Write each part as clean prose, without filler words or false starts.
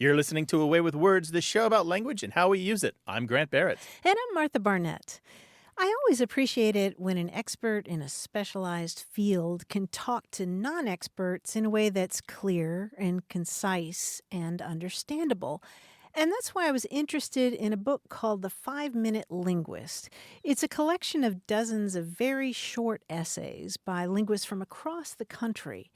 You're listening to Away with Words, the show about language and how we use it. I'm Grant Barrett. And I'm Martha Barnett. I always appreciate it when an expert in a specialized field can talk to non-experts in a way that's clear and concise and understandable. And that's why I was interested in a book called The 5-Minute Linguist. It's a collection of dozens of very short essays by linguists from across the country.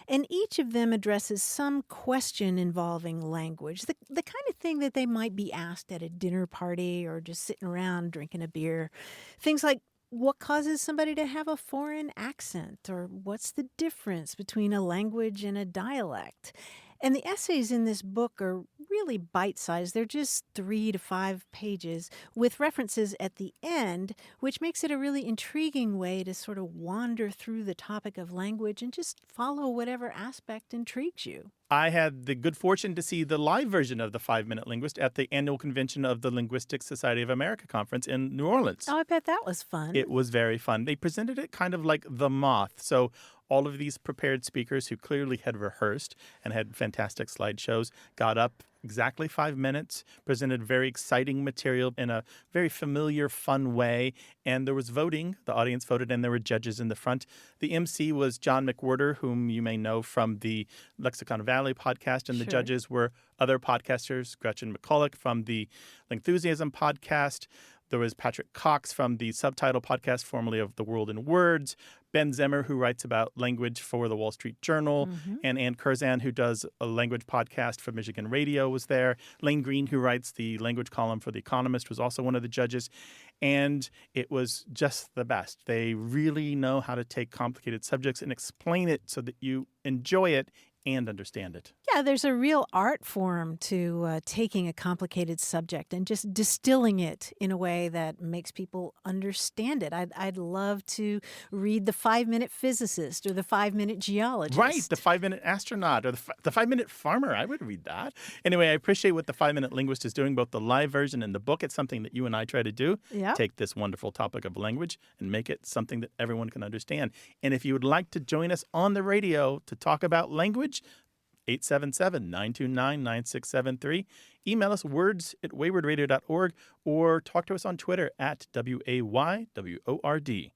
And each of them addresses some question involving language, the kind of thing that they might be asked at a dinner party or just sitting around drinking a beer. Things like, what causes somebody to have a foreign accent? Or what's the difference between a language and a dialect? And the essays in this book are really bite-sized. They're just 3 to 5 pages with references at the end, which makes it a really intriguing way to sort of wander through the topic of language and just follow whatever aspect intrigues you. I had the good fortune to see the live version of the 5-Minute Linguist at the annual convention of the Linguistic Society of America conference in New Orleans. Oh, I bet that was fun. It was very fun. They presented it kind of like The Moth. So all of these prepared speakers who clearly had rehearsed and had fantastic slideshows got up exactly 5 minutes, presented very exciting material in a very familiar, fun way. And there was voting. The audience voted, and there were judges in the front. The MC was John McWhorter, whom you may know from the Lexicon Valley podcast. And the judges were other podcasters, Gretchen McCulloch from the Lingthusiasm podcast. There was Patrick Cox from the Subtitle podcast, formerly of The World in Words, Ben Zemmer, who writes about language for the Wall Street Journal, and Ann Curzan, who does a language podcast for Michigan Radio, was there. Lane Green, who writes the language column for The Economist, was also one of the judges. And it was just the best. They really know how to take complicated subjects and explain it so that you enjoy it and understand it. Yeah, there's a real art form to taking a complicated subject and just distilling it in a way that makes people understand it. I'd love to read The 5-Minute Physicist or The 5-Minute Geologist. Right, The 5-Minute Astronaut or the 5-Minute Farmer. I would read that. Anyway, I appreciate what The 5-Minute Linguist is doing, both the live version and the book. It's something that you and I try to do. Yep. Take this wonderful topic of language and make it something that everyone can understand. And if you would like to join us on the radio to talk about language, 877-929-9673. Email us words@waywardradio.org or talk to us on Twitter at WAYWORD.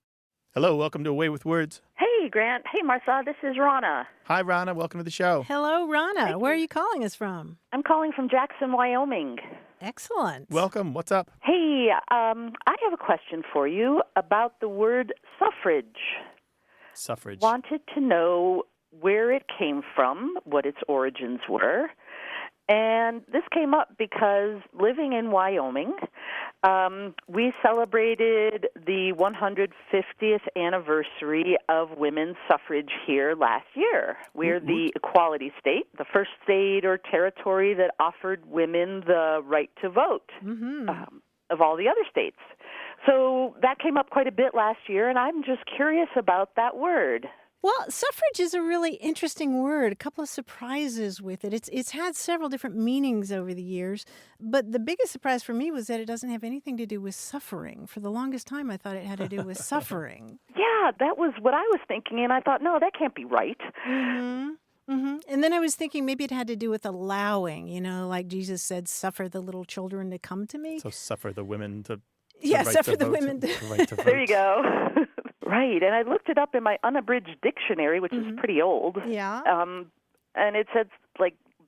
Hello, welcome to Away with Words. Hey, Grant. Hey, Martha. This is Rana. Hi, Rana. Welcome to the show. Hello, Rana. Where are you calling us from? I'm calling from Jackson, Wyoming. Excellent. Welcome. What's up? Hey, I have a question for you about the word suffrage. Suffrage. Wanted to know where it came from, what its origins were. And this came up because living in Wyoming, we celebrated the 150th anniversary of women's suffrage here last year. We're the equality state, the first state or territory that offered women the right to vote of all the other states. So that came up quite a bit last year, and I'm just curious about that word. Well, suffrage is a really interesting word, a couple of surprises with it. It's had several different meanings over the years, but the biggest surprise for me was that it doesn't have anything to do with suffering. For the longest time, I thought it had to do with suffering. Yeah, that was what I was thinking, and I thought, no, that can't be right. And then I was thinking maybe it had to do with allowing, like Jesus said, suffer the little children to come to me. So suffer the women to suffer the vote, women to right to vote. There you go. Right, and I looked it up in my unabridged dictionary, which is pretty old. Yeah. And it said,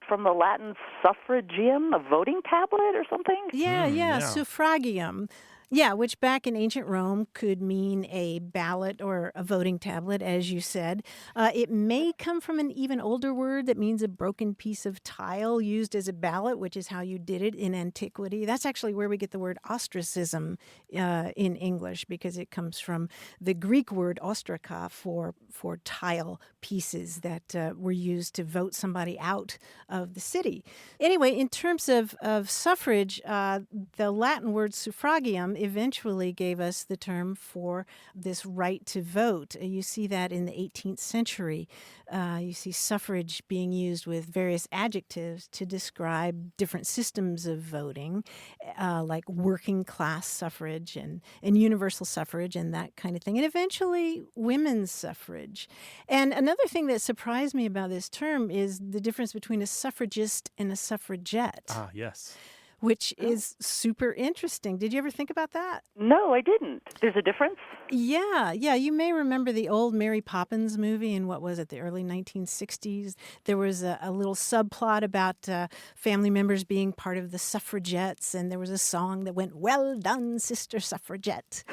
from the Latin suffragium, a voting tablet or something? Yeah, suffragium. Yeah, which back in ancient Rome could mean a ballot or a voting tablet, as you said. It may come from an even older word that means a broken piece of tile used as a ballot, which is how you did it in antiquity. That's actually where we get the word ostracism in English, because it comes from the Greek word ostraka for tile pieces that were used to vote somebody out of the city. Anyway, in terms of suffrage, the Latin word suffragium eventually gave us the term for this right to vote. You see that in the 18th century. You see suffrage being used with various adjectives to describe different systems of voting, like working class suffrage and universal suffrage and that kind of thing, and eventually women's suffrage. And another thing that surprised me about this term is the difference between a suffragist and a suffragette. Ah, yes. Which is super interesting. Did you ever think about that? No, I didn't. There's a difference? Yeah. You may remember the old Mary Poppins movie in, what was it, the early 1960s? There was a little subplot about family members being part of the suffragettes, and there was a song that went, "Well done, Sister Suffragette,"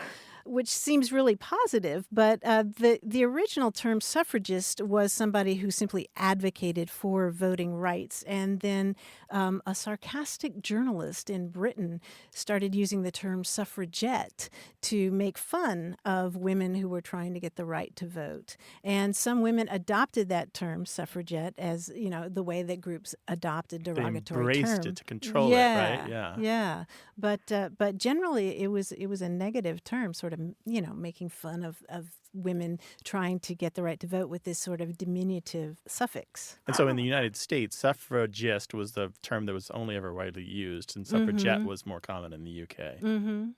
which seems really positive, but the original term suffragist was somebody who simply advocated for voting rights. And then a sarcastic journalist in Britain started using the term suffragette to make fun of women who were trying to get the right to vote. And some women adopted that term suffragette as, the way that groups adopted derogatory They term. embraced it to control it, right? Yeah. But generally it was a negative term, sort of, making fun of women trying to get the right to vote with this sort of diminutive suffix. And so in the United States, suffragist was the term that was only ever widely used, and suffragette was more common in the UK. Mm-hmm.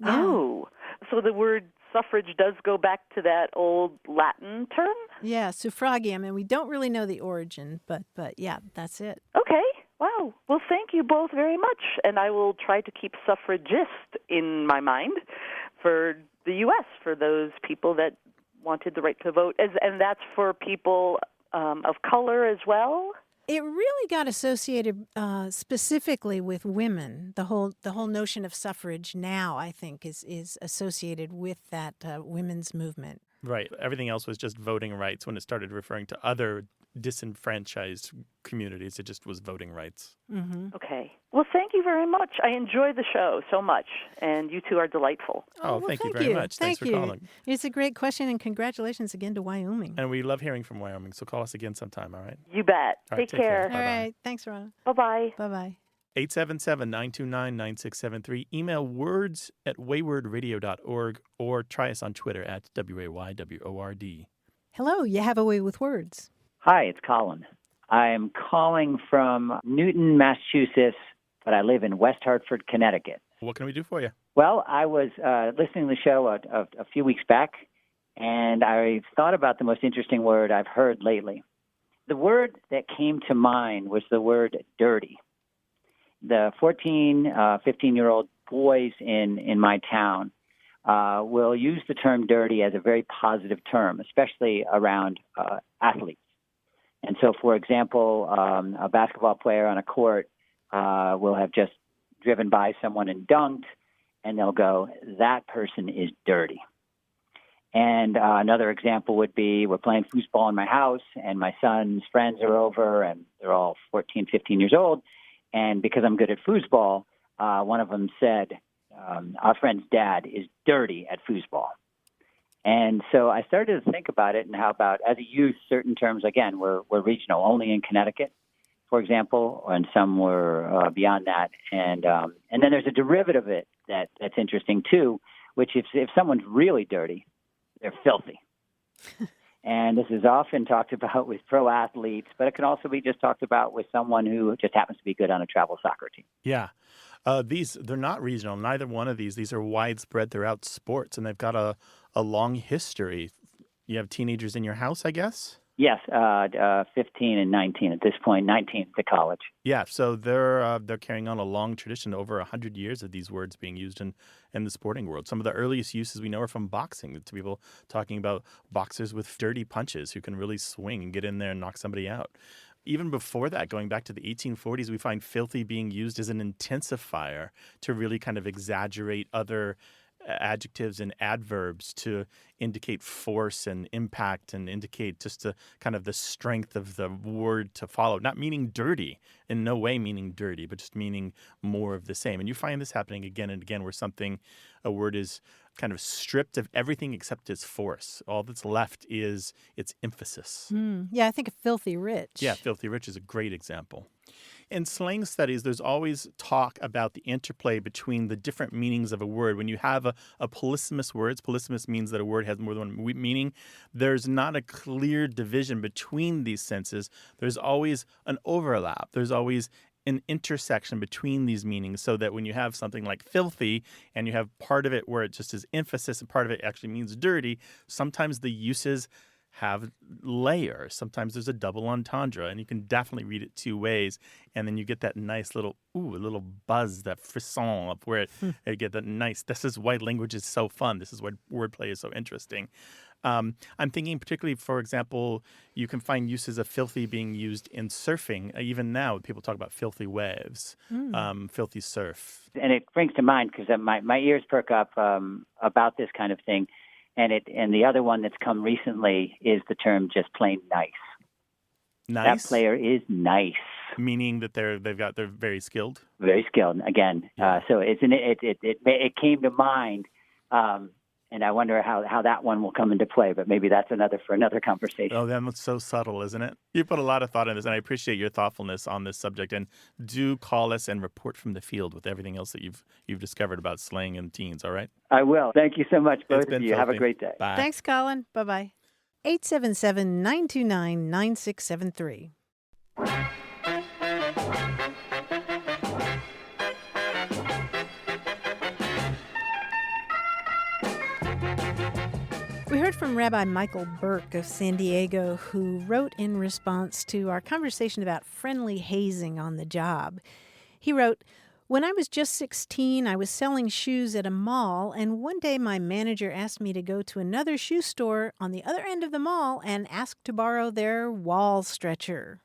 Yeah. Oh, so the word suffrage does go back to that old Latin term? Yeah, suffragium, and we don't really know the origin, but yeah, that's it. Okay. Wow. Well, thank you both very much, and I will try to keep suffragist in my mind for the U.S., for those people that wanted the right to vote, and that's for people of color as well? It really got associated specifically with women. The whole notion of suffrage now, I think, is associated with that women's movement. Right. Everything else was just voting rights. When it started referring to other disenfranchised communities, it just was voting rights. Mm-hmm. Okay. Well, thank you very much. I enjoy the show so much, and you two are delightful. Well, thank you very much. Thanks for calling. It's a great question, and congratulations again to Wyoming. And we love hearing from Wyoming, so call us again sometime, all right? You bet. All right, take care. Bye-bye. All right. Thanks, Ronna. Bye-bye. Bye-bye. 877-929-9673. Email words@waywardradio.org or try us on Twitter at WAYWORD. Hello, you have a way with words. Hi, it's Colin. I'm calling from Newton, Massachusetts, but I live in West Hartford, Connecticut. What can we do for you? Well, I was listening to the show a few weeks back, and I thought about the most interesting word I've heard lately. The word that came to mind was the word dirty. The 14, 15-year-old boys in my town will use the term dirty as a very positive term, especially around athletes. And so, for example, a basketball player on a court will have just driven by someone and dunked, and they'll go, "That person is dirty." And another example would be, we're playing foosball in my house, and my son's friends are over, and they're all 14, 15 years old. And because I'm good at foosball, one of them said, "Our friend's dad is dirty at foosball." And so I started to think about it, and how about, as a youth, certain terms, again, we're regional, only in Connecticut, for example, and some were beyond that. And then there's a derivative of it that's interesting, too, which if someone's really dirty, they're filthy. And this is often talked about with pro athletes, but it can also be just talked about with someone who just happens to be good on a travel soccer team. Yeah. They're not regional. Neither one of these are widespread throughout sports, and they've got a long history. You have teenagers in your house, I guess? Yes, 15 and 19 at this point, 19 to college. Yeah, so they're carrying on a long tradition, over 100 years of these words being used in the sporting world. Some of the earliest uses we know are from boxing, to people talking about boxers with dirty punches who can really swing and get in there and knock somebody out. Even before that, going back to the 1840s, we find filthy being used as an intensifier to really kind of exaggerate other adjectives and adverbs to indicate force and impact and indicate just the kind of the strength of the word to follow. Not meaning dirty, in no way meaning dirty, but just meaning more of the same. And you find this happening again and again, where a word is kind of stripped of everything except its force. All that's left is its emphasis. Yeah, I think of filthy rich. Yeah, filthy rich is a great example. In slang studies, there's always talk about the interplay between the different meanings of a word. When you have a polysemous word, polysemous means that a word has more than one meaning. There's not a clear division between these senses. There's always an overlap. There's always an intersection between these meanings, so that when you have something like filthy and you have part of it where it just is emphasis and part of it actually means dirty, sometimes the uses have layers. Sometimes there's a double entendre, and you can definitely read it two ways. And then you get that nice little, a little buzz, that frisson of where you get that nice, this is why language is so fun. This is why wordplay is so interesting. I'm thinking particularly, for example, you can find uses of filthy being used in surfing. Even now, people talk about filthy waves, filthy surf. And it brings to mind, because my ears perk up about this kind of thing. And the other one that's come recently is the term just plain nice. Nice? That player is nice. Meaning that they're very skilled? Very skilled, again. So it came to mind, and I wonder how that one will come into play, but maybe that's for another conversation. Oh, that's so subtle, isn't it? You put a lot of thought in this, and I appreciate your thoughtfulness on this subject. And do call us and report from the field with everything else that you've discovered about slang and teens, all right? I will. Thank you so much, both of you. Filthy. Have a great day. Bye. Thanks, Colin. Bye-bye. 877-929-9673. We heard from Rabbi Michael Burke of San Diego, who wrote in response to our conversation about friendly hazing on the job. He wrote, "When I was just 16, I was selling shoes at a mall, and one day my manager asked me to go to another shoe store on the other end of the mall and asked to borrow their wall stretcher.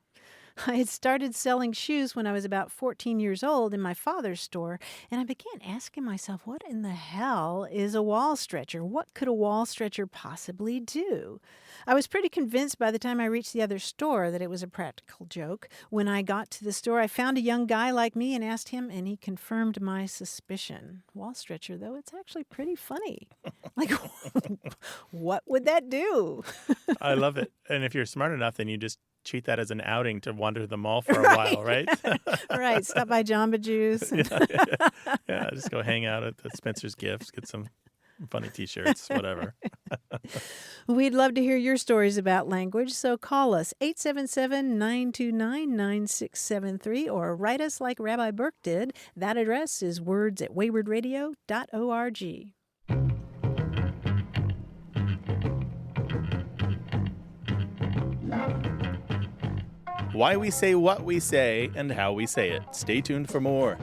I had started selling shoes when I was about 14 years old in my father's store, and I began asking myself, what in the hell is a wall stretcher? What could a wall stretcher possibly do? I was pretty convinced by the time I reached the other store that it was a practical joke. When I got to the store, I found a young guy like me and asked him, and he confirmed my suspicion. Wall stretcher, though, it's actually pretty funny. Like, what would that do?" I love it. And if you're smart enough, then you just treat that as an outing to wander the mall for a while, right? Right. Stop by Jamba Juice. Yeah, just go hang out at the Spencer's Gifts, get some funny T-shirts, whatever. We'd love to hear your stories about language, so call us 877-929-9673 or write us like Rabbi Burke did. That address is words@waywardradio.org. Why we say what we say and how we say it. Stay tuned for more.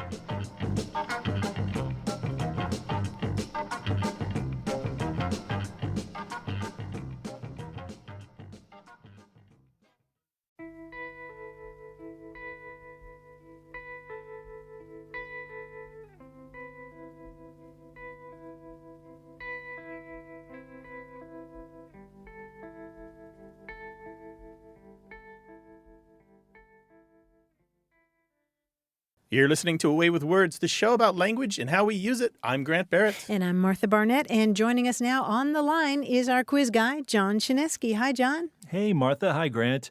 You're listening to Away with Words, the show about language and how we use it. I'm Grant Barrett. And I'm Martha Barnett, and joining us now on the line is our quiz guy, John Chinesky. Hi, John. Hey, Martha. Hi, Grant.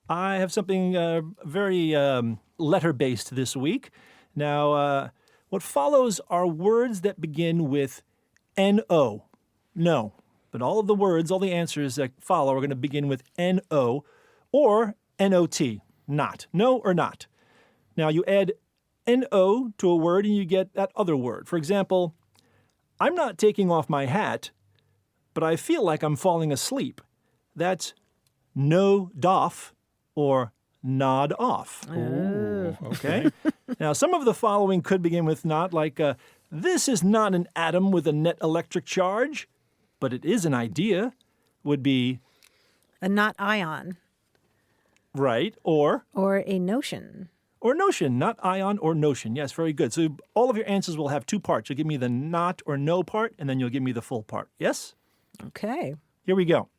I have something very letter-based this week. Now, what follows are words that begin with N-O, no. But all of the words, all the answers that follow are going to begin with N-O or N-O-T, not. No or not. Now, you add N-O to a word and you get that other word. For example, I'm not taking off my hat, but I feel like I'm falling asleep. That's no doff or nod off. Oh. Okay. Now, some of the following could begin with not, like, this is not an atom with a net electric charge, but it is an idea, would be A not ion. right, or Or a notion. Or notion, not ion or notion. Yes, very good. So all of your answers will have two parts. You'll give me the not or no part, and then you'll give me the full part. Yes? Okay. Here we go.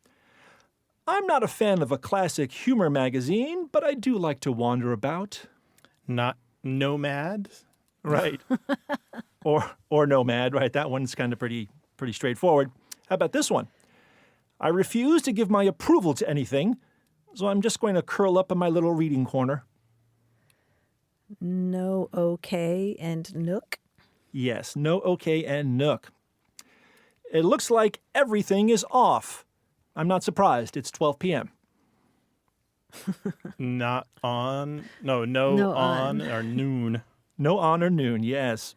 I'm not a fan of a classic humor magazine, but I do like to wander about. Not nomad. Right. or nomad, right? That one's kind of pretty straightforward. How about this one? I refuse to give my approval to anything, so I'm just going to curl up in my little reading corner. No, okay, and nook. Yes, no, okay, and nook. It looks like everything is off. I'm not surprised. It's 12 p.m. Not on. No No on on. or noon. No on or noon, yes.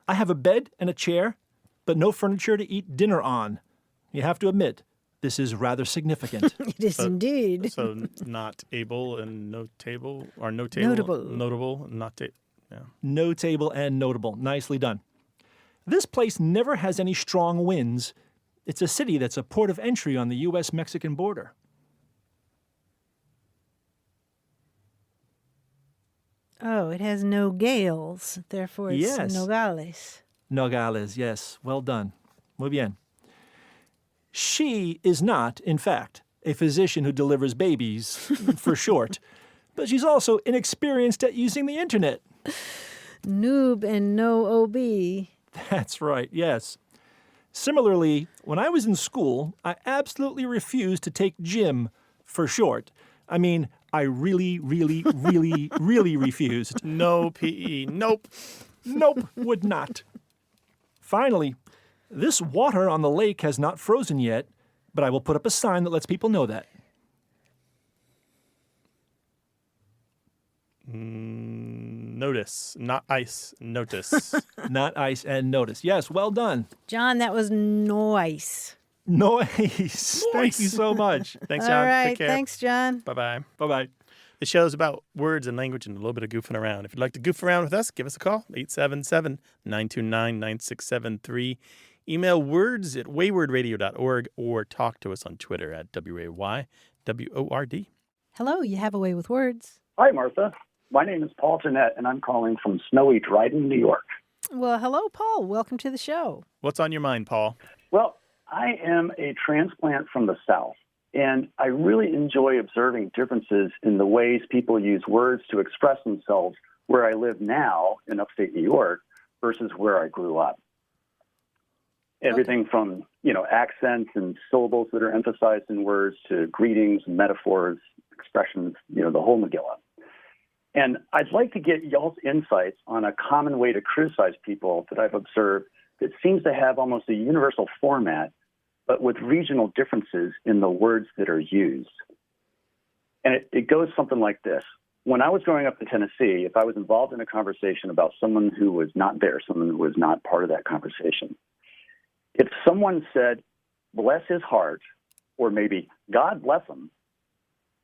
I have a bed and a chair, but no furniture to eat dinner on. You have to admit, this is rather significant. It is indeed. So not able and no table, or no table. Notable. Notable, not yeah. No table and notable. Nicely done. This place never has any strong winds. It's a city that's a port of entry on the U.S.-Mexican border. Oh, it has no gales, therefore it's Yes. Nogales. Nogales, yes. Well done. Muy bien. She is not, in fact, a physician who delivers babies, for short, but she's also inexperienced at using the internet. Noob and no OB. That's right, yes. Similarly, when I was in school, I absolutely refused to take gym, for short. I mean, I really, really, really, really refused. No PE. Nope. Nope, would not. Finally, this water on the lake has not frozen yet, but I will put up a sign that lets people know that. Notice, not ice. Notice. Not ice and notice. Yes, well done. John, that was noise. Nice. Thank you so much. Thanks, John. All right, Take care. thanks, John. Bye-bye. Bye-bye. The show's about words and language and a little bit of goofing around. If you'd like to goof around with us, give us a call, 877-929-9673. Email words@waywordradio.org or talk to us on Twitter at WAYWORD. Hello, you have a way with words. Hi, Martha. My name is Paul Jeanette, and I'm calling from snowy Dryden, New York. Well, hello, Paul. Welcome to the show. What's on your mind, Paul? Well, I am a transplant from the South, and I really enjoy observing differences in the ways people use words to express themselves where I live now in upstate New York versus where I grew up. Everything from, accents and syllables that are emphasized in words to greetings, metaphors, expressions, the whole Megillah. And I'd like to get y'all's insights on a common way to criticize people that I've observed that seems to have almost a universal format, but with regional differences in the words that are used. And it goes something like this. When I was growing up in Tennessee, if I was involved in a conversation about someone who was not there, someone who was not part of that conversation, if someone said, bless his heart, or maybe God bless him,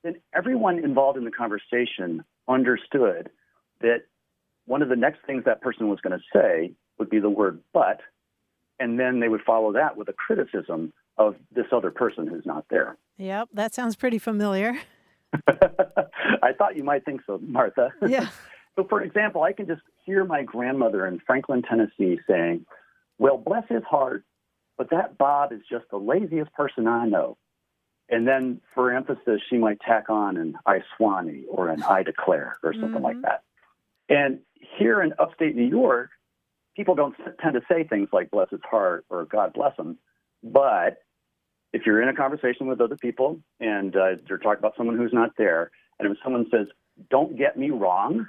then everyone involved in the conversation understood that one of the next things that person was going to say would be the word but, and then they would follow that with a criticism of this other person who's not there. Yep, that sounds pretty familiar. I thought you might think so, Martha. Yeah. So, for example, I can just hear my grandmother in Franklin, Tennessee saying, well, bless his heart, but that Bob is just the laziest person I know. And then for emphasis, she might tack on an I swanee or an I declare or something like that. And here in upstate New York, people don't tend to say things like bless his heart or God bless him. But if you're in a conversation with other people and you're talking about someone who's not there, and if someone says, don't get me wrong,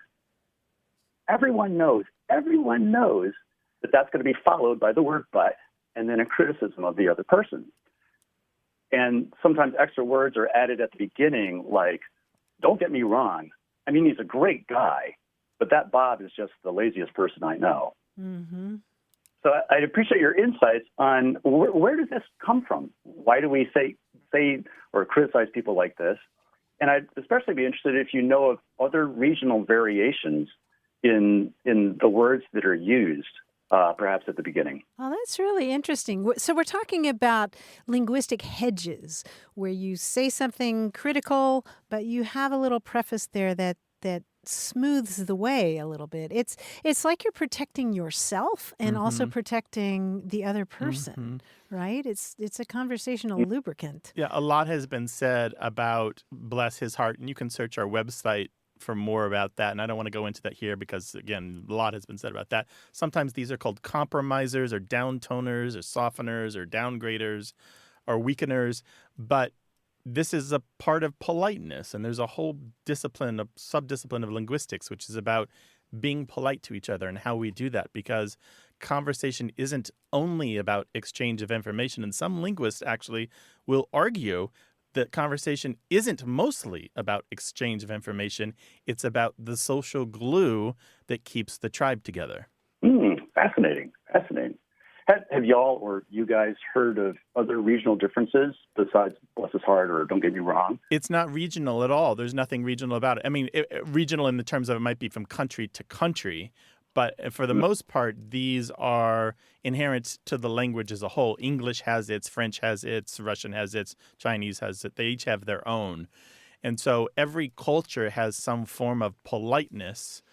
everyone knows that that's going to be followed by the word but, and then a criticism of the other person. And sometimes extra words are added at the beginning, like, don't get me wrong. I mean, he's a great guy, but that Bob is just the laziest person I know. Mm-hmm. So I'd appreciate your insights on where does this come from? Why do we say or criticize people like this? And I'd especially be interested if you know of other regional variations in the words that are used, perhaps at the beginning. Well, that's really interesting. So we're talking about linguistic hedges, where you say something critical, but you have a little preface there that smooths the way a little bit. It's like you're protecting yourself and also protecting the other person, right? It's a conversational lubricant. Yeah, a lot has been said about bless his heart, and you can search our website for more about that. And I don't want to go into that here because, again, a lot has been said about that. Sometimes these are called compromisers or downtoners or softeners or downgraders or weakeners. But this is a part of politeness, and there's a whole discipline, a subdiscipline of linguistics, which is about being polite to each other and how we do that, because conversation isn't only about exchange of information. And some linguists actually will argue that conversation isn't mostly about exchange of information. It's about the social glue that keeps the tribe together. Fascinating. Have y'all or you guys heard of other regional differences besides bless his heart or don't get me wrong? It's not regional at all. There's nothing regional about it. I mean, regional in the terms of it might be from country to country, but for the most part, these are inherent to the language as a whole. English has its, French has its, Russian has its, Chinese has it. They each have their own. And so every culture has some form of politeness.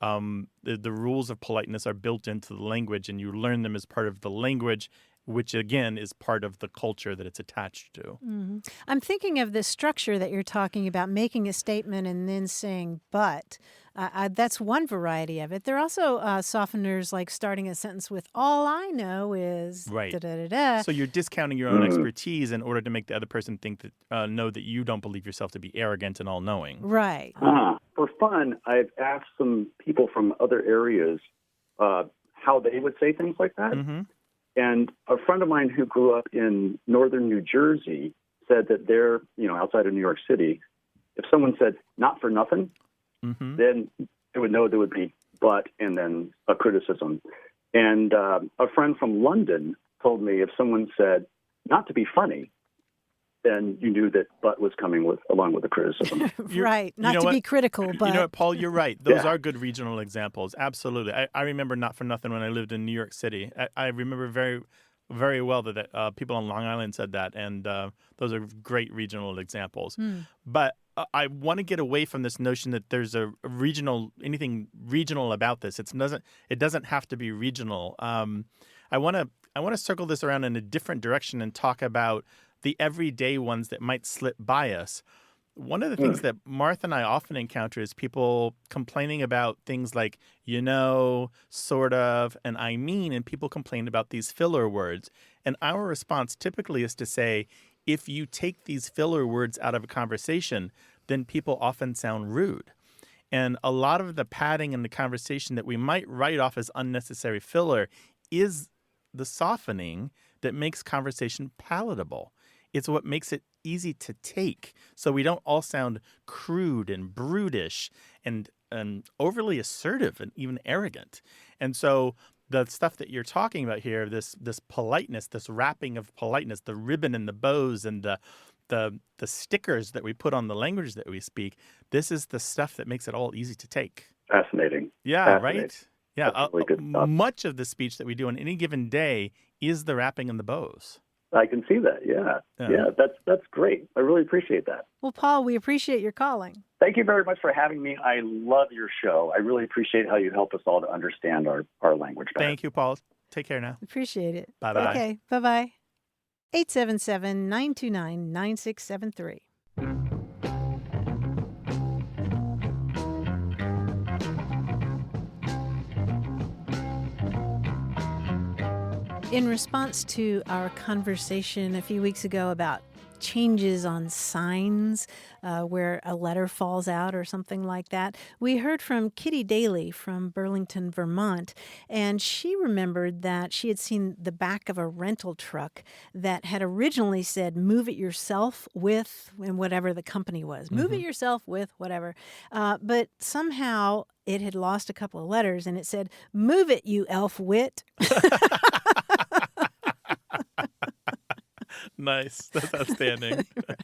The rules of politeness are built into the language, and you learn them as part of the language, which, again, is part of the culture that it's attached to. Mm-hmm. I'm thinking of the structure that you're talking about, making a statement and then saying but. That's one variety of it. There are also softeners like starting a sentence with, all I know is right. da-da-da-da. So you're discounting your own expertise in order to make the other person think that know that you don't believe yourself to be arrogant and all-knowing. Right. For fun, I've asked some people from other areas how they would say things like that. Mm-hmm. And a friend of mine who grew up in northern New Jersey said that they're, outside of New York City, if someone said, not for nothing, then they would know there would be but and then a criticism. And a friend from London told me if someone said, not to be funny, then you knew that but was coming along with the criticism. Right. Not to be critical, but... You know what, Paul, you're right. Those are good regional examples. Absolutely. I remember not for nothing when I lived in New York City. I remember very, very well that people on Long Island said that, and those are great regional examples. But I want to get away from this notion that there's anything regional about this. It doesn't have to be regional. I want to circle this around in a different direction and talk about the everyday ones that might slip by us. One of the things that Martha and I often encounter is people complaining about things like, sort of, and I mean, and people complain about these filler words. And our response typically is to say, if you take these filler words out of a conversation, then people often sound rude. And a lot of the padding in the conversation that we might write off as unnecessary filler is the softening that makes conversation palatable. It's what makes it easy to take, so we don't all sound crude and brutish and overly assertive and even arrogant. And so the stuff that you're talking about here, this politeness, this wrapping of politeness, the ribbon and the bows and the stickers that we put on the language that we speak, this is the stuff that makes it all easy to take. Fascinating. Yeah, Fascinating. right? Yeah, really good stuff. Much of the speech that we do on any given day is the wrapping and the bows. I can see that. Yeah, that's great. I really appreciate that. Well, Paul, we appreciate your calling. Thank you very much for having me. I love your show. I really appreciate how you help us all to understand our language better. Thank you, Paul. Take care now. Appreciate it. Bye-bye. Okay, bye-bye. 877-929-9673. In response to our conversation a few weeks ago about changes on signs where a letter falls out or something like that, we heard from Kitty Daly from Burlington, Vermont, and she remembered that she had seen the back of a rental truck that had originally said, move it yourself with, and whatever the company was, move it yourself with whatever, but somehow it had lost a couple of letters and it said, move it, you elf wit. Nice. That's outstanding. Right.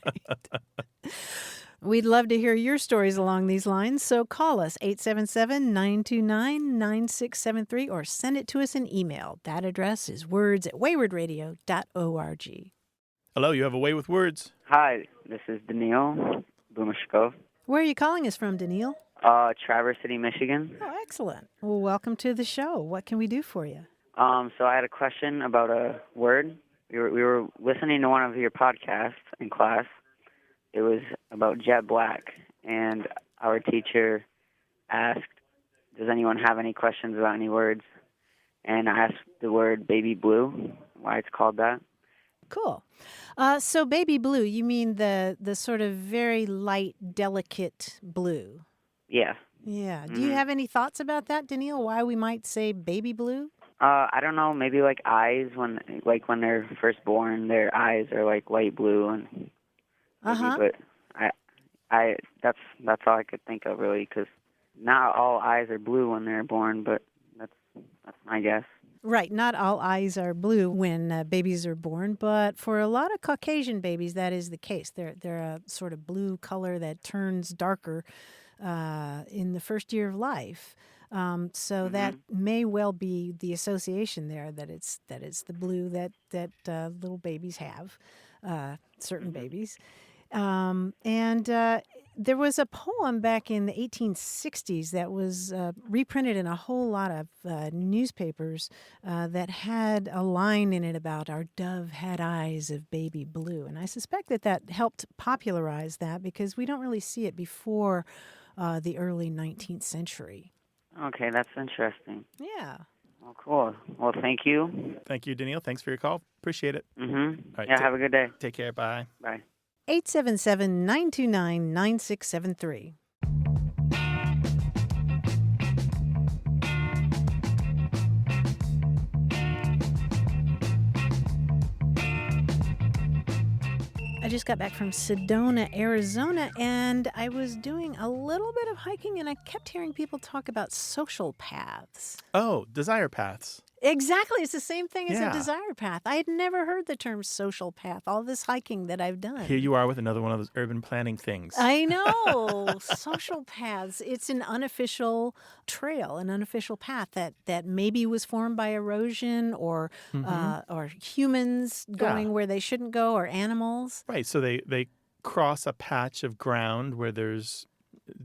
We'd love to hear your stories along these lines, so call us 877-929-9673 or send it to us in email. That address is words@waywardradio.org. Hello, you have a way with words. Hi, this is Daniil Bumashkov. Where are you calling us from, Daniil? Traverse City, Michigan. Oh, excellent. Well, welcome to the show. What can we do for you? So I had a question about a word. We were listening to one of your podcasts in class. It was about jet black, and our teacher asked, does anyone have any questions about any words? And I asked the word baby blue, why it's called that. Cool. So baby blue, you mean the sort of very light, delicate blue? Yeah. Yeah. Do you have any thoughts about that, Daniil? Why we might say baby blue? I don't know. Maybe like eyes when they're first born, their eyes are like light blue and maybe, but that's all I could think of really, because not all eyes are blue when they're born, but that's my guess. Right. Not all eyes are blue when babies are born, but for a lot of Caucasian babies, that is the case. They're a sort of blue color that turns darker in the first year of life. So that may well be the association there, that it's the blue that little babies have, certain babies. There was a poem back in the 1860s that was reprinted in a whole lot of newspapers that had a line in it about our dove had eyes of baby blue. And I suspect that helped popularize that because we don't really see it before the early 19th century. Okay, that's interesting. Yeah. Well, cool. Well, thank you. Thank you, Daniil. Thanks for your call. Appreciate it. Mm-hmm. All right, Yeah, have a good day. Take care. Bye. Bye. 877-929-9673. I just got back from Sedona, Arizona, and I was doing a little bit of hiking, and I kept hearing people talk about social paths. Oh, desire paths. Exactly. It's the same thing as Yeah. a desire path. I had never heard the term social path, all this hiking that I've done. Here you are with another one of those urban planning things. I know. Social paths. It's an unofficial trail, an unofficial path that maybe was formed by erosion or humans going where they shouldn't go, or animals. Right. So they cross a patch of ground where there's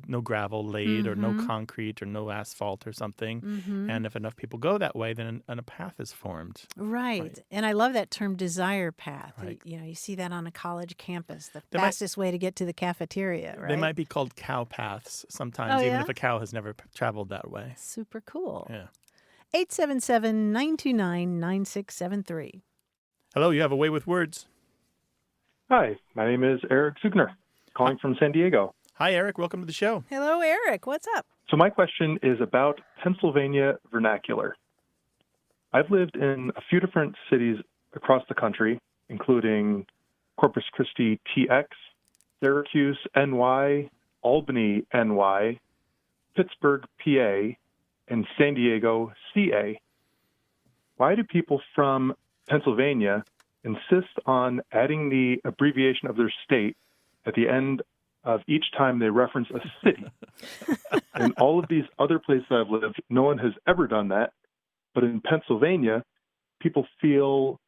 no gravel laid or no concrete or no asphalt or something. And if enough people go that way, then a path is formed. Right. And I love that term desire path. Right. You see that on a college campus, the They fastest way to get to the cafeteria, right? They might be called cow paths sometimes, even if a cow has never traveled that way. Super cool. Yeah. 877-929-9673. Hello, you have a way with words. Hi, my name is Eric Zugner, calling from San Diego. Hi, Eric. Welcome to the show. Hello, Eric. What's up? So my question is about Pennsylvania vernacular. I've lived in a few different cities across the country, including Corpus Christi, TX, Syracuse, NY, Albany, NY, Pittsburgh, PA, and San Diego, CA. Why do people from Pennsylvania insist on adding the abbreviation of their state at the end of each time they reference a city? In all of these other places I've lived, no one has ever done that. But in Pennsylvania, people feel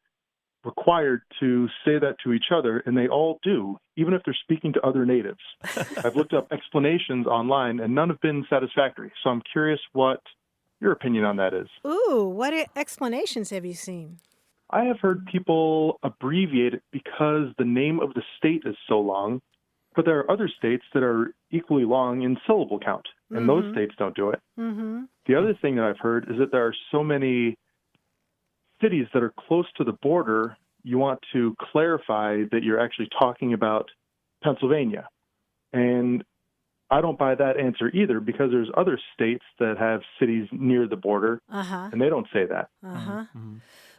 required to say that to each other, and they all do, even if they're speaking to other natives. I've looked up explanations online, and none have been satisfactory. So I'm curious what your opinion on that is. Ooh, what explanations have you seen? I have heard people abbreviate it because the name of the state is so long, but there are other states that are equally long in syllable count, and those states don't do it. The other thing that I've heard is that there are so many cities that are close to the border, you want to clarify that you're actually talking about Pennsylvania. And I don't buy that answer either, because there's other states that have cities near the border, and they don't say that.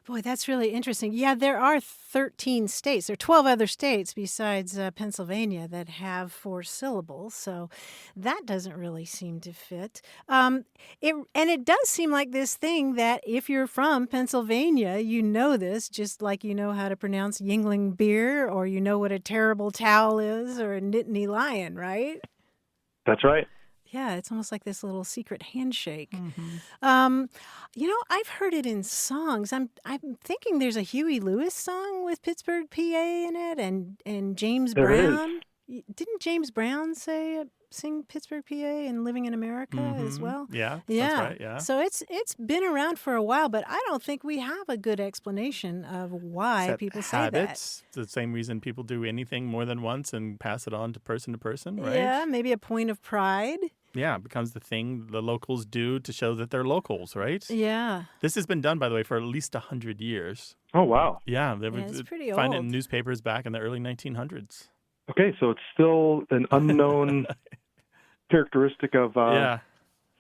Boy, that's really interesting. Yeah, there are 13 states. There are 12 other states besides Pennsylvania that have 4 syllables, so that doesn't really seem to fit. It does seem like this thing that if you're from Pennsylvania, you know this, just like you know how to pronounce Yingling beer, or you know what a terrible towel is, or a Nittany lion, right? That's right. Yeah, it's almost like this little secret handshake. I've heard it in songs. I'm thinking there's a Huey Lewis song with Pittsburgh, PA in it, and James Brown. Didn't James Brown sing Pittsburgh, PA and Living in America as well? Yeah, that's right, yeah. So it's been around for a while, but I don't think we have a good explanation of why people say habits, the same reason people do anything more than once and pass it on to person, right? Yeah, maybe a point of pride. Yeah, it becomes the thing the locals do to show that they're locals, right? Yeah. This has been done, by the way, for at least 100 years. Oh, wow. Yeah, It's pretty find it old. in newspapers back in the early 1900s. Okay, so it's still an unknown characteristic of Yeah.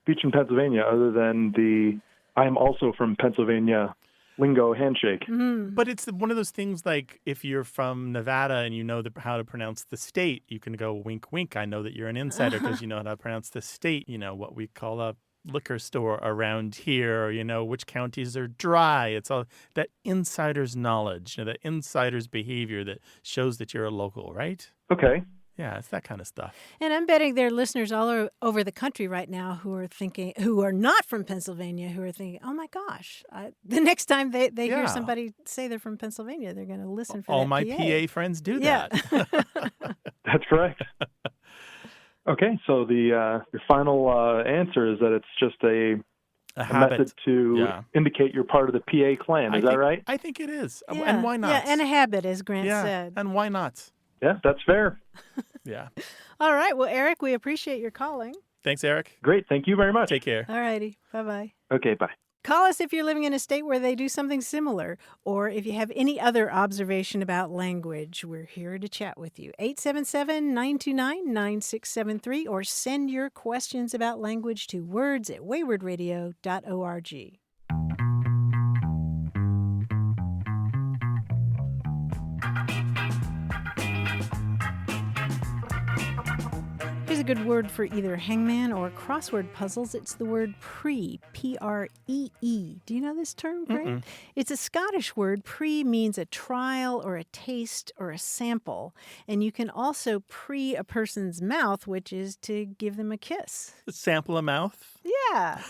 speech in Pennsylvania other than the I am also from Pennsylvania lingo handshake. But it's one of those things like if you're from Nevada and you know how to pronounce the state, you can go wink, wink. I know that you're an insider because you know how to pronounce the state, what we call a liquor store around here, or, which counties are dry. It's all that insider's knowledge, that insider's behavior that shows that you're a local, right? Okay. Yeah, it's that kind of stuff. And I'm betting there are listeners all over the country right now who are not from Pennsylvania, who are thinking, oh my gosh, the next time they hear somebody say they're from Pennsylvania, they're going to listen for all that my PA friends do Yeah. that. That's correct. Okay, so your final answer is that it's just a habit method to indicate you're part of the PA clan. Is that right? I think it is. Yeah. And why not? Yeah, and a habit, as Grant said. And why not? Yeah, that's fair. Yeah. All right. Well, Eric, we appreciate your calling. Thanks, Eric. Great. Thank you very much. Take care. All righty. Bye-bye. Okay, bye. Call us if you're living in a state where they do something similar, or if you have any other observation about language. We're here to chat with you. 877-929-9673, or send your questions about language to words@waywardradio.org. Here's a good word for either hangman or crossword puzzles. It's the word pree, P-R-E-E. Do you know this term, Grant? It's a Scottish word. Pree means a trial or a taste or a sample. And you can also pree a person's mouth, which is to give them a kiss. Sample a mouth? Yeah.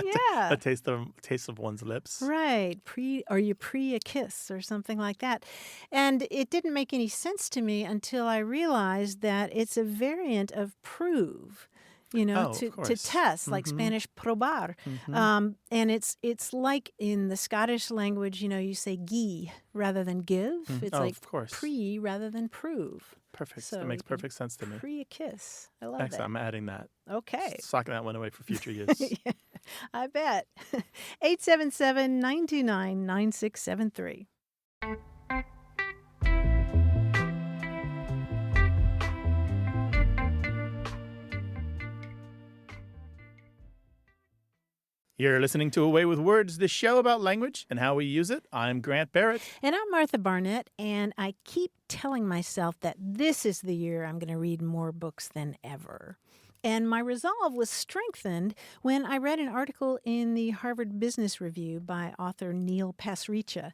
Yeah. A taste of one's lips. Right. You pree a kiss or something like that. And it didn't make any sense to me until I realized that it's a variant of prove, to test, like Spanish probar. And it's like in the Scottish language, you say gi rather than give. It's like pree rather than prove. Perfect. So that makes perfect sense to me. Pree a kiss. I love Excellent. that. I'm adding that. Okay. Socking that one away for future use. Yeah, I bet. 877-929-9673. You're listening to Away with Words, the show about language and how we use it. I'm Grant Barrett. And I'm Martha Barnett, and I keep telling myself that this is the year I'm going to read more books than ever. And my resolve was strengthened when I read an article in the Harvard Business Review by author Neil Pasricha.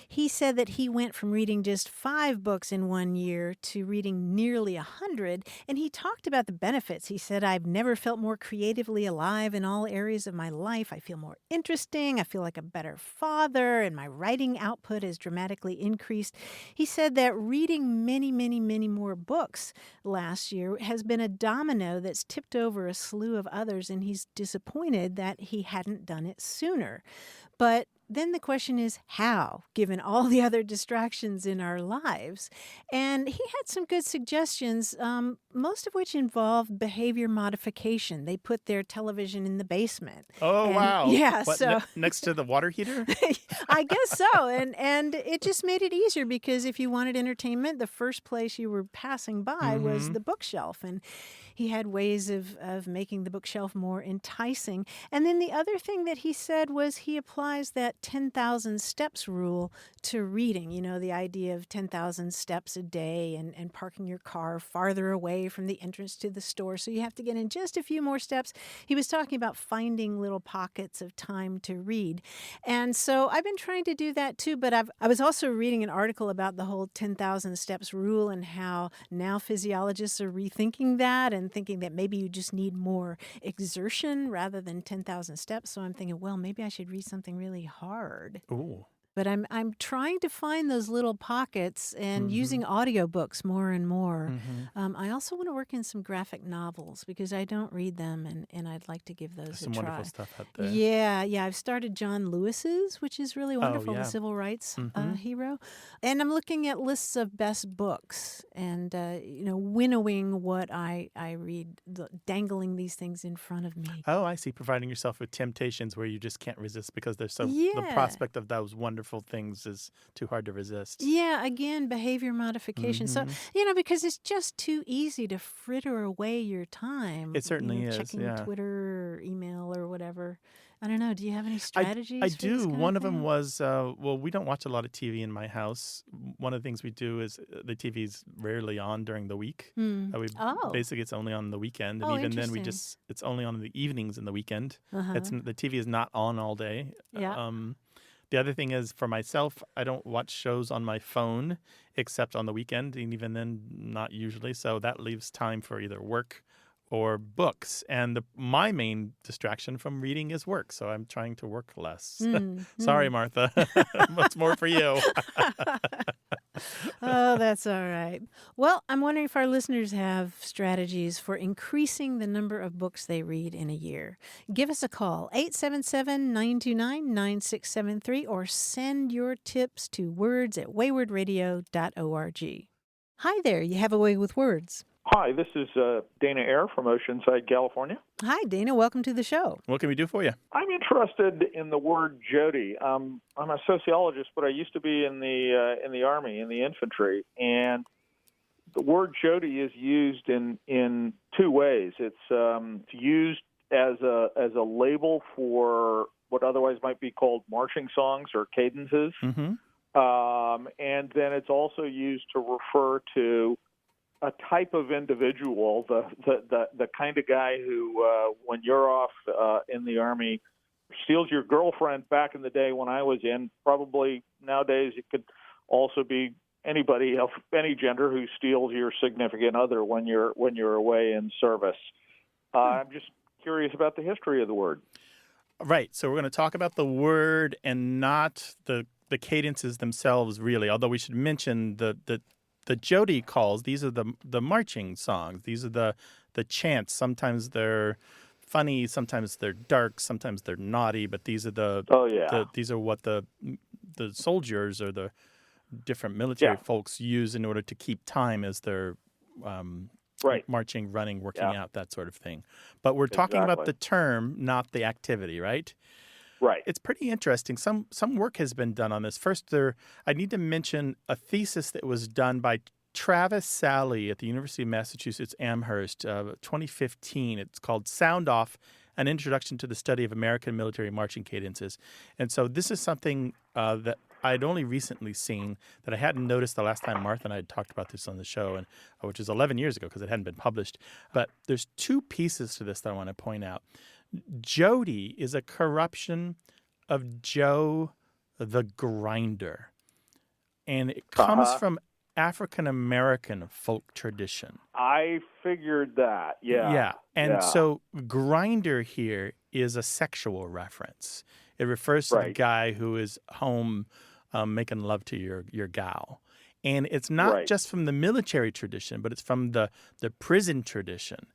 He said that he went from reading just 5 books in 1 year to reading nearly 100, and he talked about the benefits. He said, I've never felt more creatively alive in all areas of my life. I feel more interesting. I feel like a better father, and my writing output has dramatically increased. He said that reading many, many, many more books last year has been a domino that's tipped over a slew of others, and he's disappointed that he hadn't done it sooner. But then the question is how, given all the other distractions in our lives? And he had some good suggestions, most of which involve behavior modification. They put their television in the basement. Oh, wow. Yeah. What, so next to the water heater? I guess so. And it just made it easier because if you wanted entertainment, the first place you were passing by was the bookshelf. And he had ways of making the bookshelf more enticing. And then the other thing that he said was he applies that 10,000 steps rule to reading. The idea of 10,000 steps a day and parking your car farther away from the entrance to the store. So you have to get in just a few more steps. He was talking about finding little pockets of time to read. And so I've been trying to do that too, but I was also reading an article about the whole 10,000 steps rule and how now physiologists are rethinking that and thinking that maybe you just need more exertion rather than 10,000 steps. So I'm thinking, well, maybe I should read something really hard. Ooh. But I'm trying to find those little pockets and using audiobooks more and more. I also want to work in some graphic novels because I don't read them, and I'd like to give those There's a some try. wonderful stuff out there. Yeah. I've started John Lewis's, which is really wonderful, yeah. the civil rights hero. And I'm looking at lists of best books and, winnowing what I read, dangling these things in front of me. Oh, I see. Providing yourself with temptations where you just can't resist because there's the Yeah. prospect of those wonderful things is too hard to resist. Yeah, again, behavior modification. So, because it's just too easy to fritter away your time. It certainly is, checking yeah. Twitter or email or whatever. I don't know. Do you have any strategies? I for this do. kind One of of them thing? was, we don't watch a lot of TV in my house. One of the things we do is the TV's rarely on during the week. Basically, it's only on the weekend. And even then, it's only on in the evenings and the weekend. The TV is not on all day. Yeah. The other thing is, for myself, I don't watch shows on my phone except on the weekend, and even then, not usually. So that leaves time for either work or books. And my main distraction from reading is work, so I'm trying to work less. Sorry, Martha. Much more for you. Oh, that's all right. Well, I'm wondering if our listeners have strategies for increasing the number of books they read in a year. Give us a call, 877-929-9673, or send your tips to words@waywardradio.org. Hi there, you have a way with words. Hi, this is Dana Eyre from Oceanside, California. Hi, Dana. Welcome to the show. What can we do for you? I'm interested in the word Jody. I'm a sociologist, but I used to be in the Army, in the infantry, and the word Jody is used in two ways. It's used as a label for what otherwise might be called marching songs or cadences, and then it's also used to refer to a type of individual, the kind of guy who, when you're off in the Army, steals your girlfriend. Back in the day when I was in, probably nowadays it could also be anybody of any gender who steals your significant other when you're away in service. I'm just curious about the history of the word. Right. So we're going to talk about the word and not the cadences themselves, really. Although we should mention the Jody calls, these are the marching songs. These are the chants. Sometimes they're funny, sometimes they're dark, sometimes they're naughty, but these are these are what the soldiers or the different military folks use in order to keep time as they're marching, running, working out, that sort of thing. But we're talking about the term, not the activity, right? Right. It's pretty interesting. Some work has been done on this. First, I need to mention a thesis that was done by Travis Sally at the University of Massachusetts Amherst, 2015. It's called Sound Off, An Introduction to the Study of American Military Marching Cadences. And so this is something that I'd only recently seen that I hadn't noticed the last time Martha and I had talked about this on the show, and which is 11 years ago because it hadn't been published. But there's two pieces to this that I want to point out. Jody is a corruption of Joe the Grinder, and it comes from African-American folk tradition. I figured that, Yeah, and so grinder here is a sexual reference. It refers to the guy who is home making love to your gal. And it's not just from the military tradition, but it's from the prison tradition.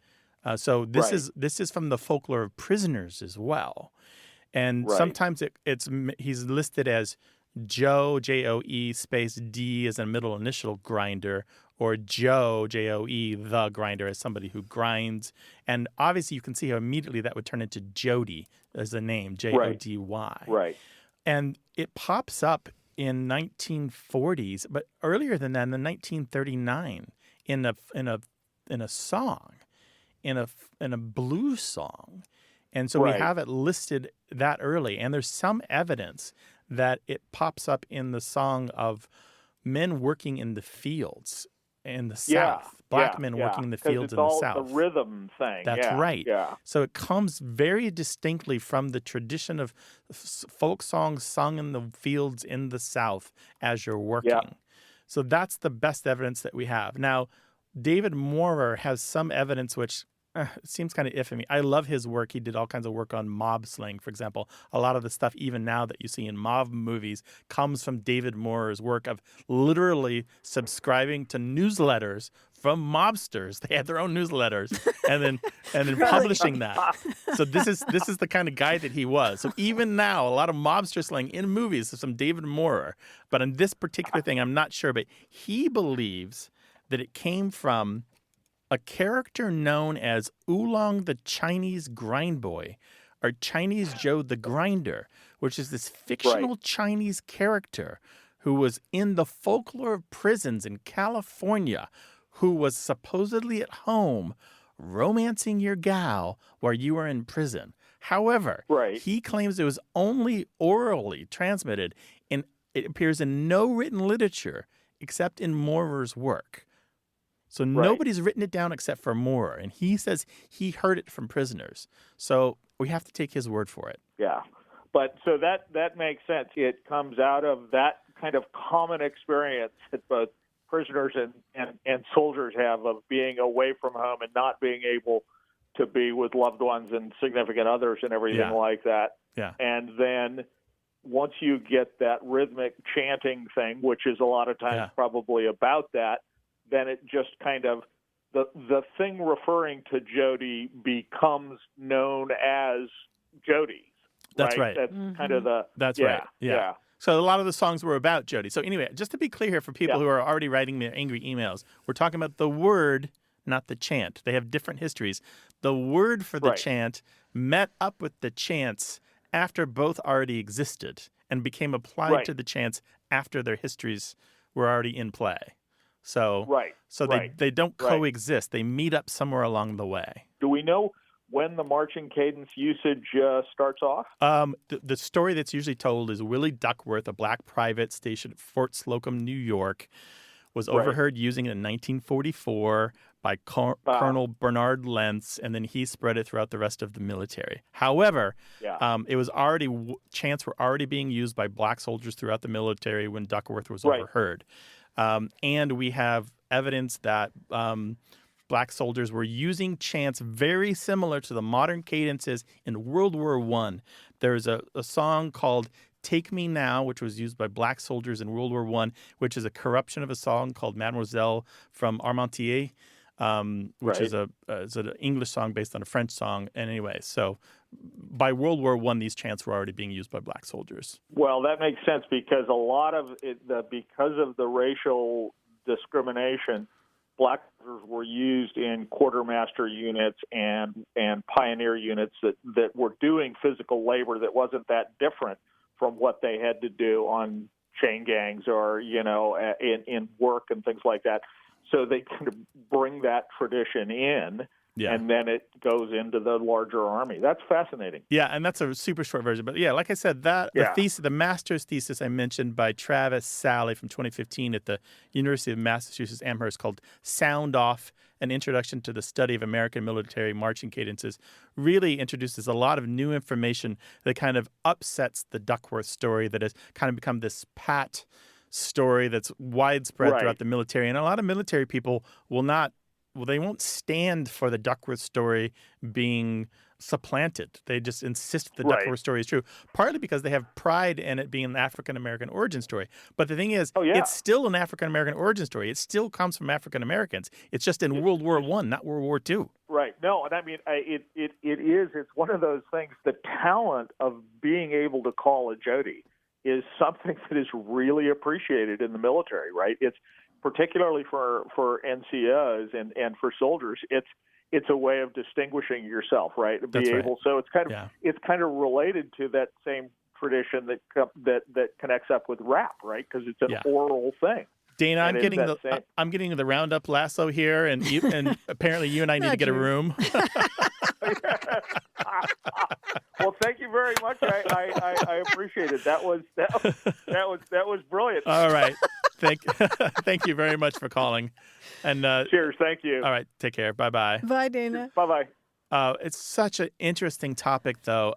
So this is from the folklore of prisoners as well, and sometimes he's listed as Joe, Joe, space D as a middle initial grinder, or Joe, Joe, the grinder as somebody who grinds, and obviously you can see how immediately that would turn into Jody as a name, Jody. Right. And it pops up in 1940s, but earlier than that, in the 1939, in a song. In a blues song. And so we have it listed that early. And there's some evidence that it pops up in the song of men working in the fields in the South. Black men working in the fields in the South. The rhythm thing. That's right. Yeah. So it comes very distinctly from the tradition of folk songs sung in the fields in the South as you're working. Yeah. So that's the best evidence that we have. Now, David Moorer has some evidence which it seems kind of iffy. I love his work. He did all kinds of work on mob slang, for example. A lot of the stuff even now that you see in mob movies comes from David Moore's work of literally subscribing to newsletters from mobsters. They had their own newsletters and then publishing that. So this is the kind of guy that he was. So even now, a lot of mobster slang in movies is from David Moore. But on this particular thing, I'm not sure. But he believes that it came from a character known as Oolong the Chinese Grind Boy, or Chinese Joe the Grinder, which is this fictional Chinese character who was in the folklore of prisons in California, who was supposedly at home romancing your gal while you were in prison. However, he claims it was only orally transmitted, and it appears in no written literature except in Moorer's work. So nobody's written it down except for Moore, and he says he heard it from prisoners. So we have to take his word for it. Yeah. But so that makes sense. It comes out of that kind of common experience that both prisoners and soldiers have of being away from home and not being able to be with loved ones and significant others and everything like that. Yeah. And then once you get that rhythmic chanting thing, which is a lot of times probably about that, then it just kind of, the thing referring to Jody becomes known as Jody's. That's right. That's kind of the... That's right. Yeah. So a lot of the songs were about Jody. So anyway, just to be clear here for people who are already writing me angry emails, we're talking about the word, not the chant. They have different histories. The word for the chant met up with the chants after both already existed and became applied to the chants after their histories were already in play. So, they don't coexist. They meet up somewhere along the way. Do we know when the marching cadence usage starts off? The story that's usually told is Willie Duckworth, a black private stationed at Fort Slocum, New York, was overheard using it in 1944 by Colonel Bernard Lentz, and then he spread it throughout the rest of the military. However, it was already chants were already being used by black soldiers throughout the military when Duckworth was overheard. And we have evidence that black soldiers were using chants very similar to the modern cadences in World War I. There's a song called Take Me Now, which was used by black soldiers in World War I, which is a corruption of a song called Mademoiselle from Armentières, which is an English song based on a French song. And anyway, so by World War I, these chants were already being used by black soldiers. Well, that makes sense because a lot of it, because of the racial discrimination, black soldiers were used in quartermaster units and pioneer units that were doing physical labor that wasn't that different from what they had to do on chain gangs or, in work and things like that. So they kind of bring that tradition in, and then it goes into the larger army. That's fascinating. Yeah, and that's a super short version. But yeah, like I said, the master's thesis I mentioned by Travis Sally from 2015 at the University of Massachusetts Amherst called Sound Off, An Introduction to the Study of American Military Marching Cadences, really introduces a lot of new information that kind of upsets the Duckworth story that has kind of become this pat story that's widespread throughout the military. And a lot of military people they won't stand for the Duckworth story being supplanted. They just insist the Duckworth story is true, partly because they have pride in it being an African-American origin story. But the thing is, it's still an African-American origin story. It still comes from African-Americans. It's just in World War I, not World War II. Right. No, and I mean, it's one of those things, the talent of being able to call a Jody is something that is really appreciated in the military, right? It's particularly for NCOs and for soldiers, it's a way of distinguishing yourself, right? So it's kind of related to that same tradition that connects up with rap, right? Because it's an oral thing. Dana, I'm getting the roundup lasso here, and apparently you and I need to get a room. Well, thank you very much. I appreciate it. That was brilliant. All right, thank you very much for calling. And cheers. Thank you. All right, take care. Bye bye. Bye, Dana. Bye bye. It's such an interesting topic, though.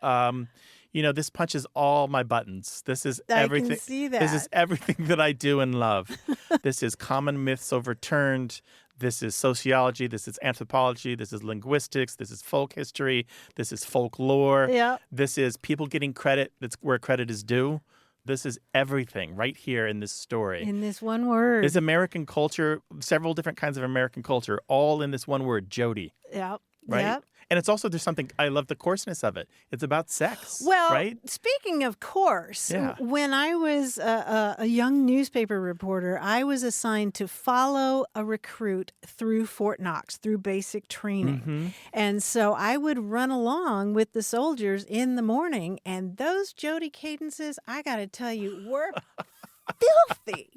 This punches all my buttons. This is everything. I can see that. This is everything that I do and love. This is common myths overturned. This is sociology. This is anthropology. This is linguistics. This is folk history. This is folklore. Yeah. This is people getting credit. That's where credit is due. This is everything right here in this story. In this one word. Is American culture, several different kinds of American culture, all in this one word, Jody. Yep. Right? Yep. And it's also, there's something, I love the coarseness of it. It's about sex, Well, right? speaking of course, Yeah. when I was a young newspaper reporter, I was assigned to follow a recruit through Fort Knox, through basic training. Mm-hmm. And so I would run along with the soldiers in the morning, and those Jody cadences, I got to tell you, were filthy.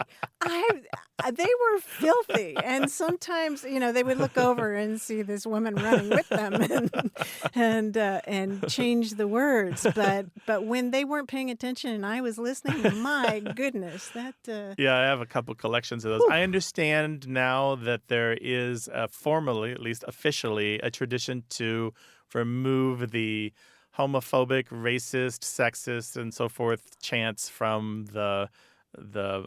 They were filthy, and sometimes they would look over and see this woman running with them, and change the words. But when they weren't paying attention and I was listening, my goodness, that. Yeah, I have a couple collections of those. Whew. I understand now that there is formally, at least officially, a tradition to remove the homophobic, racist, sexist, and so forth chants from the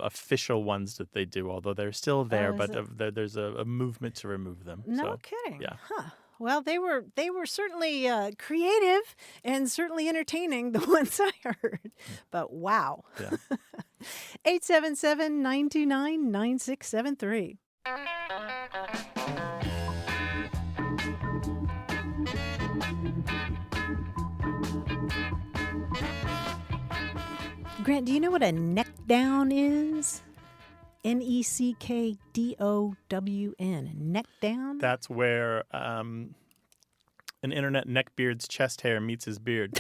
official ones that they do, although they're still there, but there's a movement to remove them. No So, kidding. yeah. Huh. Well, they were certainly creative and certainly entertaining, the ones I heard. But wow. Yeah. 877-929-9673. Grant, do you know what a neckdown is? Neckdown. Neckdown? That's where an internet neckbeard's chest hair meets his beard.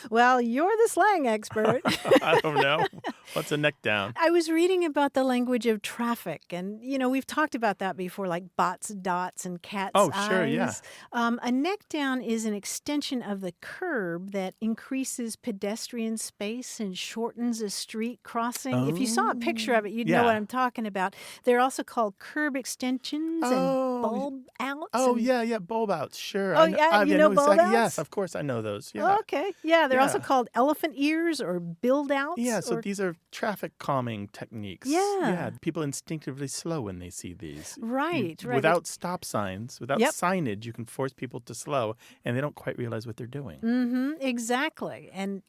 Well, you're the slang expert. I don't know. What's a neckdown? I was reading about the language of traffic, and, we've talked about that before, like bots, dots, and cat's eyes. Oh, sure, yeah. A neckdown is an extension of the curb that increases pedestrian space and shortens a street crossing. If you saw a picture of it, you'd know what I'm talking about. They're also called curb extensions and bulb outs. Oh, yeah, bulb outs, sure. Oh, yeah, you know bulb outs? Yes, of course I know those, yeah. Okay, yeah, they're also Yeah. called elephant ears or build outs. Yeah, so these are traffic calming techniques. Yeah. People instinctively slow when they see these. Right. Without stop signs, without Yep. signage, you can force people to slow, and they don't quite realize what they're doing. Mm-hmm, exactly. And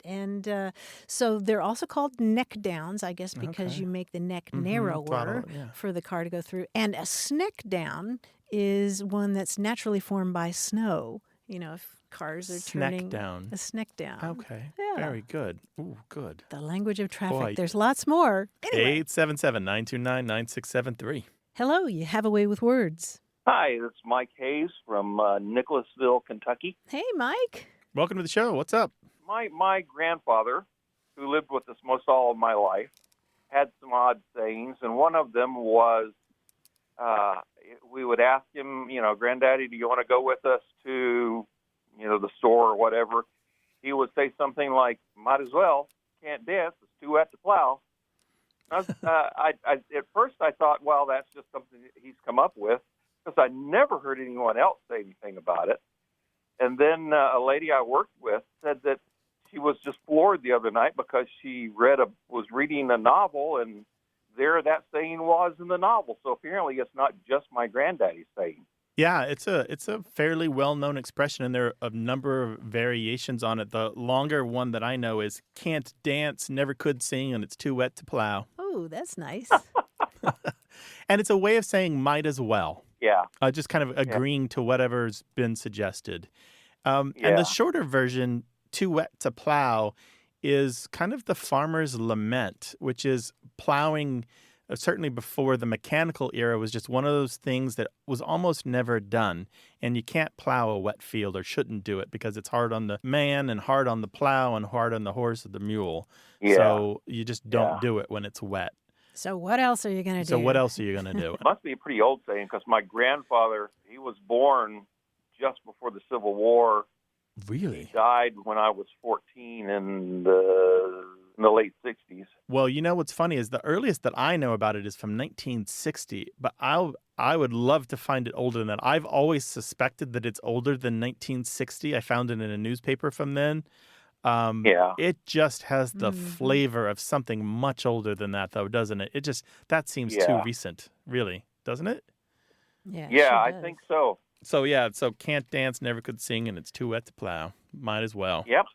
so they're also called neck downs, I guess, because Okay. you make the neck Mhm, narrower throttle, yeah. for the car to go through. And a sneck down is one that's naturally formed by snow. If cars are turning. Sneckdown. A sneck down. Okay. Yeah. Very good. Ooh, good. The language of traffic. Boy. There's lots more. Anyway, 877-929-9673. hello, you have a way with words. Hi, this is Mike Hayes from Nicholasville, Kentucky. Hey, Mike. Welcome to the show. What's up? My grandfather, who lived with us most all of my life, had some odd sayings, and one of them was we would ask him, Granddaddy, do you want to go with us to, the store or whatever? He would say something like, might as well, can't dance, it's too wet to plow. At first I thought, well, that's just something that he's come up with, because I never heard anyone else say anything about it. And then a lady I worked with said that she was just floored the other night because she was reading a novel, and there that saying was in the novel. So apparently it's not just my granddaddy's saying. Yeah, it's a fairly well-known expression, and there are a number of variations on it. The longer one that I know is can't dance, never could sing, and it's too wet to plow. Oh, that's nice. And it's a way of saying might as well. Yeah. Just kind of agreeing to whatever's been suggested. And Yeah. the shorter version, too wet to plow, is kind of the farmer's lament, which is plowing, certainly before the mechanical era, was just one of those things that was almost never done. And you can't plow a wet field, or shouldn't do it, because it's hard on the man and hard on the plow and hard on the horse or the mule. Yeah. So you just don't Yeah. do it when it's wet. So what else are you going to do? So what else are you going to do? It must be a pretty old saying, because my grandfather, he was born just before the Civil War. Really? He died when I was 14 in the late 60s. Well, what's funny is the earliest that I know about it is from 1960, but I would love to find it older than that. I've always suspected that it's older than 1960. I found it in a newspaper from then. Yeah. It just has the flavor of something much older than that, though, doesn't it? That seems too recent, really, doesn't it? Yeah, it Yeah, sure I does. think so. So can't dance, never could sing, and it's too wet to plow. Might as well. Yep.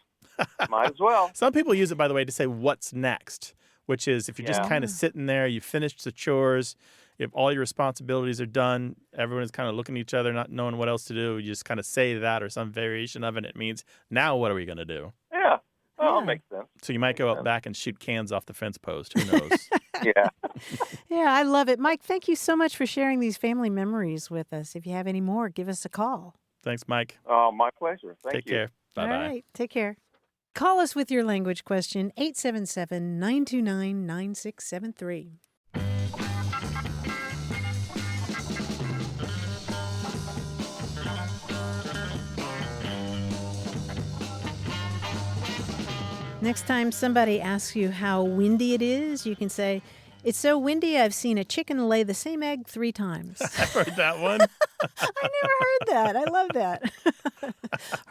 Might as well. Some people use it, by the way, to say what's next, which is if you're just kind of sitting there, you finished the chores, if all your responsibilities are done, everyone is kind of looking at each other, not knowing what else to do, you just kind of say that or some variation of it. It means, now what are we going to do? Yeah. Well, it makes sense. So you might go out back and shoot cans off the fence post. Who knows? Yeah. Yeah, I love it. Mike, thank you so much for sharing these family memories with us. If you have any more, give us a call. Thanks, Mike. Oh, my pleasure. Thank Take you. care. Bye-bye. All right, take care. Call us with your language question, 877-929-9673. Next time somebody asks you how windy it is, you can say, "It's so windy I've seen a chicken lay the same egg 3 times." I've heard that one. I never heard that. I love that.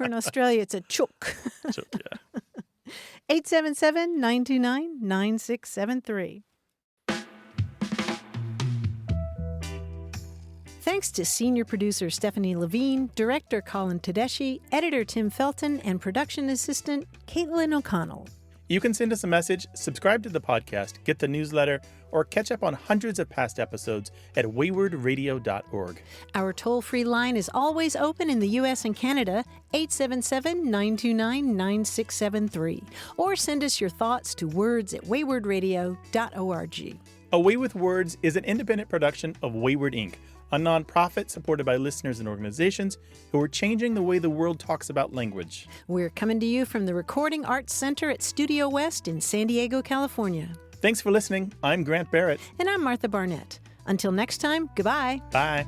Or in Australia, it's a chook. So, yeah. 877-929-9673. Thanks to senior producer Stephanie Levine, director Colin Tedeschi, editor Tim Felton, and production assistant Caitlin O'Connell. You can send us a message, subscribe to the podcast, get the newsletter, or catch up on hundreds of past episodes at waywardradio.org. Our toll-free line is always open in the U.S. and Canada, 877-929-9673. Or send us your thoughts to words@waywardradio.org. A Way with Words is an independent production of Wayward Inc., a nonprofit supported by listeners and organizations who are changing the way the world talks about language. We're coming to you from the Recording Arts Center at Studio West in San Diego, California. Thanks for listening. I'm Grant Barrett. And I'm Martha Barnett. Until next time, goodbye. Bye.